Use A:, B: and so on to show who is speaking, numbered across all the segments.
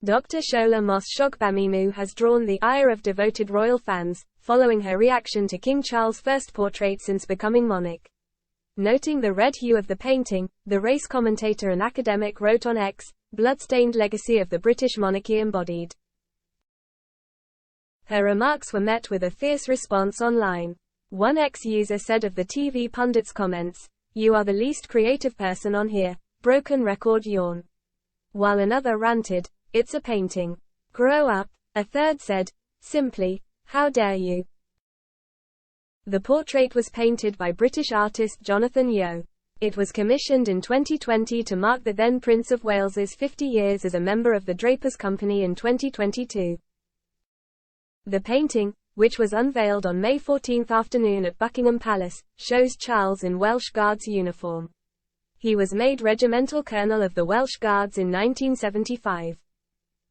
A: Dr. Shola Shogbamimu has drawn the ire of devoted royal fans, following her reaction to King Charles' first portrait since becoming monarch. Noting the red hue of the painting, the race commentator and academic wrote on X, "Blood-stained legacy of the British monarchy embodied." Her remarks were met with a fierce response online. One X user said of the TV pundit's comments, "You are the least creative person on here, broken record yawn." While another ranted, "It's a painting. Grow up." A third said, simply, "How dare you." The portrait was painted by British artist Jonathan Yeo. It was commissioned in 2020 to mark the then Prince of Wales's 50 years as a member of the Drapers Company in 2022. The painting, which was unveiled on May 14 afternoon at Buckingham Palace, shows Charles in Welsh Guards uniform. He was made regimental colonel of the Welsh Guards in 1975.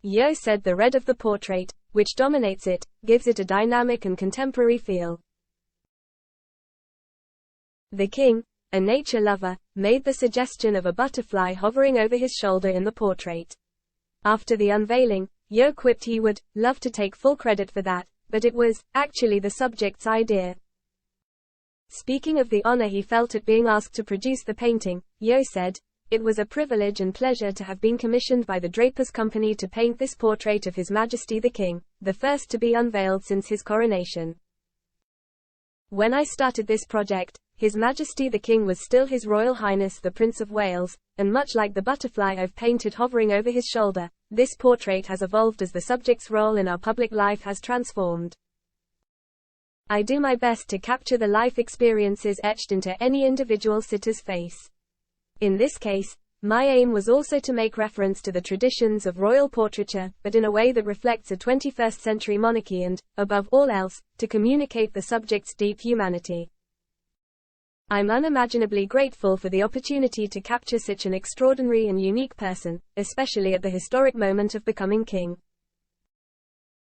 A: Yeo said the red of the portrait, which dominates it, gives it a dynamic and contemporary feel. The king, a nature lover, made the suggestion of a butterfly hovering over his shoulder in the portrait. After the unveiling, Yeo quipped he would love to take full credit for that, but it was actually the subject's idea. Speaking of the honor he felt at being asked to produce the painting, Yeo said, "It was a privilege and pleasure to have been commissioned by the Drapers Company to paint this portrait of His Majesty the King, the first to be unveiled since his coronation. When I started this project, His Majesty the King was still His Royal Highness the Prince of Wales, and much like the butterfly I've painted hovering over his shoulder, this portrait has evolved as the subject's role in our public life has transformed. I do my best to capture the life experiences etched into any individual sitter's face. In this case, my aim was also to make reference to the traditions of royal portraiture, but in a way that reflects a 21st century monarchy and, above all else, to communicate the subject's deep humanity. I'm unimaginably grateful for the opportunity to capture such an extraordinary and unique person, especially at the historic moment of becoming king."